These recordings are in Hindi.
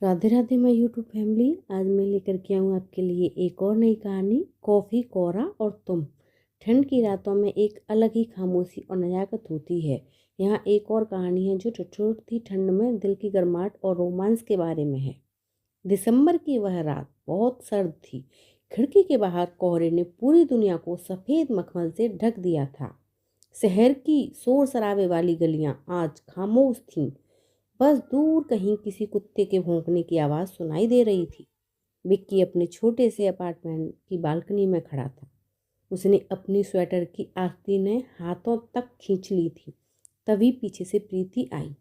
राधे राधे मैं यूट्यूब फैमिली। आज मैं लेकर के आऊँ आपके लिए एक और नई कहानी, कॉफ़ी, कोरा और तुम। ठंड की रातों में एक अलग ही खामोशी और नजाकत होती है। यहाँ एक और कहानी है जो ठिठुरती ठंड में दिल की गर्माहट और रोमांस के बारे में है। दिसंबर की वह रात बहुत सर्द थी। खिड़की के बाहर कोहरे ने पूरी दुनिया को सफ़ेद मखमल से ढक दिया था। शहर की शोर शराबे वाली गलियां आज खामोश थीं। बस दूर कहीं किसी कुत्ते के भौंकने की आवाज़ सुनाई दे रही थी। विक्की अपने छोटे से अपार्टमेंट की बालकनी में खड़ा था। उसने अपनी स्वेटर की आस्तीनें हाथों तक खींच ली थी। तभी पीछे से प्रीति आई।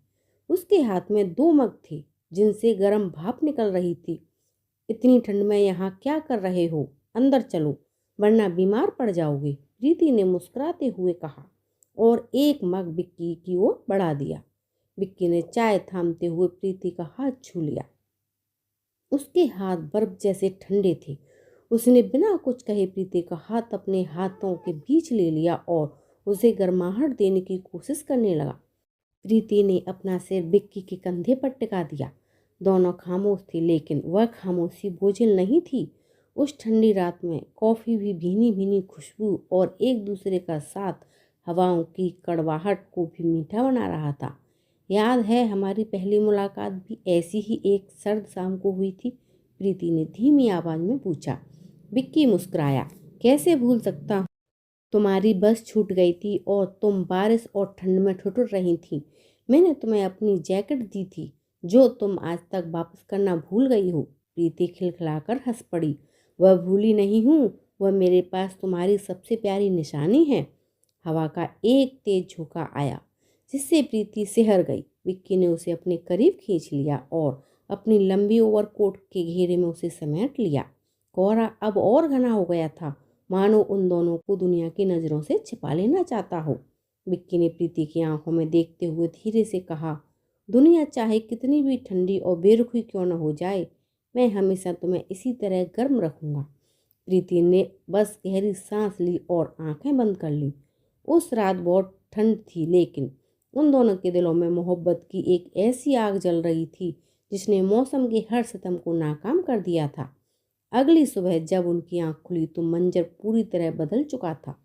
उसके हाथ में दो मग थे जिनसे गर्म भाप निकल रही थी। इतनी ठंड में यहाँ क्या कर रहे हो? अंदर चलो, वरना बीमार पड़ जाओगे, प्रीति ने मुस्कुराते हुए कहा और एक मग विक्की की ओर बढ़ा दिया। विक्की ने चाय थामते हुए प्रीति का हाथ छू लिया। उसके हाथ बर्फ जैसे ठंडे थे। उसने बिना कुछ कहे प्रीति का हाथ अपने हाथों के बीच ले लिया और उसे गर्माहट देने की कोशिश करने लगा। प्रीति ने अपना सिर विक्की के कंधे पर टिका दिया। दोनों खामोश थे, लेकिन वह खामोशी बोझिल नहीं थी। उस ठंडी रात में कॉफ़ी भी भीनी भीनी खुशबू और एक दूसरे का साथ हवाओं की कड़वाहट को भी मीठा बना रहा था। याद है हमारी पहली मुलाकात भी ऐसी ही एक सर्द शाम को हुई थी? प्रीति ने धीमी आवाज़ में पूछा। विक्की मुस्कुराया। कैसे भूल सकता हूँ? तुम्हारी बस छूट गई थी और तुम बारिश और ठंड में ठिठुर रही थी। मैंने तुम्हें अपनी जैकेट दी थी जो तुम आज तक वापस करना भूल गई हो। प्रीति खिलखिलाकर हंस पड़ी। वह भूली नहीं हूँ, वह मेरे पास तुम्हारी सबसे प्यारी निशानी है। हवा का एक तेज झोंका आया जिससे प्रीति सिहर गई। विक्की ने उसे अपने करीब खींच लिया और अपनी लंबी ओवरकोट के घेरे में उसे समेट लिया। कोहरा अब और घना हो गया था, मानो उन दोनों को दुनिया की नज़रों से छिपा लेना चाहता हो। विक्की ने प्रीति की आंखों में देखते हुए धीरे से कहा, दुनिया चाहे कितनी भी ठंडी और बेरुखी क्यों न हो जाए, मैं हमेशा तुम्हें इसी तरह गर्म रखूंगा। प्रीति ने बस गहरी सांस ली और आंखें बंद कर ली। उस रात बहुत ठंड थी, लेकिन उन दोनों के दिलों में मोहब्बत की एक ऐसी आग जल रही थी जिसने मौसम के हर सितम को नाकाम कर दिया था। अगली सुबह जब उनकी आंख खुली तो मंजर पूरी तरह बदल चुका था।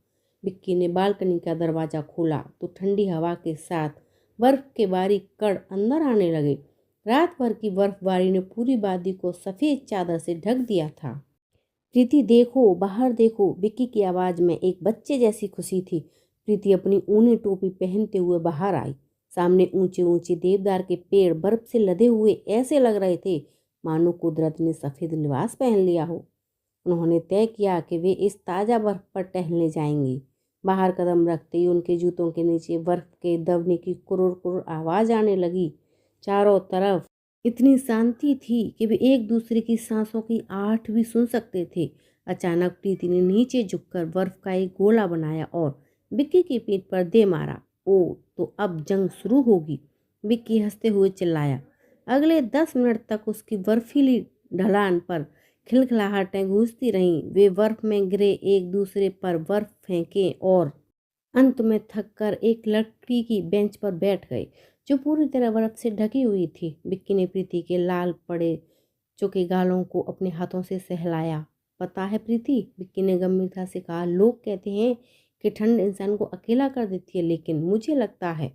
विक्की ने बालकनी का दरवाज़ा खोला तो ठंडी हवा के साथ बर्फ के बारीक कण अंदर आने लगे। रात भर की बर्फबारी ने पूरी वादी को सफ़ेद चादर से ढक दिया था। प्रीति देखो, बाहर देखो, विक्की की आवाज़ में एक बच्चे जैसी खुशी थी। प्रीति अपनी ऊनी टोपी पहनते हुए बाहर आई। सामने ऊंचे ऊंचे देवदार के पेड़ बर्फ से लदे हुए ऐसे लग रहे थे मानो कुदरत ने सफ़ेद लिबास पहन लिया हो। उन्होंने तय किया कि वे इस ताज़ा बर्फ पर टहलने जाएंगे। बाहर कदम रखते ही उनके जूतों के नीचे बर्फ के दबने की कुरुर कुरुर आवाज़ आने लगी। चारों तरफ इतनी शांति थी कि वे एक दूसरे की सांसों की आहट भी सुन सकते थे। अचानक प्रीति ने नीचे झुककर बर्फ का एक गोला बनाया और विक्की की पीठ पर दे मारा। ओ, तो अब जंग शुरू होगी, विक्की हंसते हुए चिल्लाया। अगले 10 मिनट तक उसकी बर्फीली ढलान पर खिलखिलाहटें गूंजती रहीं। वे बर्फ में गिरे, एक दूसरे पर बर्फ फेंके और अंत में थककर एक लकड़ी की बेंच पर बैठ गए जो पूरी तरह बर्फ से ढकी हुई थी। विक्की ने प्रीति के लाल पड़े चुके गालों को अपने हाथों से सहलाया। पता है प्रीति, विक्की ने गंभीरता से कहा, लोग कहते हैं कि ठंड इंसान को अकेला कर देती है, लेकिन मुझे लगता है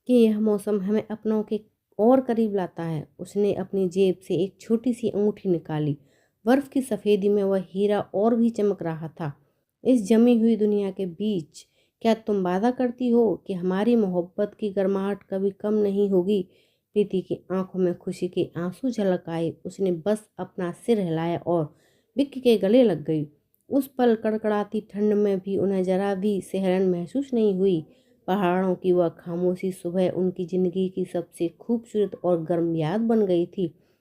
कि यह मौसम हमें अपनों के और करीब लाता है। उसने अपनी जेब से एक छोटी सी अंगूठी निकाली। बर्फ की सफ़ेदी में वह हीरा और भी चमक रहा था। इस जमी हुई दुनिया के बीच क्या तुम वादा करती हो कि हमारी मोहब्बत की गर्माहट कभी कम नहीं होगी? प्रीति की आंखों में खुशी के आंसू झलक आए। उसने बस अपना सिर हिलाया और विक्की के गले लग गई। उस पल कड़कड़ाती ठंड में भी उन्हें जरा भी सिहरन महसूस नहीं हुई। पहाड़ों की वह खामोशी सुबह उनकी ज़िंदगी की सबसे खूबसूरत और गर्म याद बन गई थी।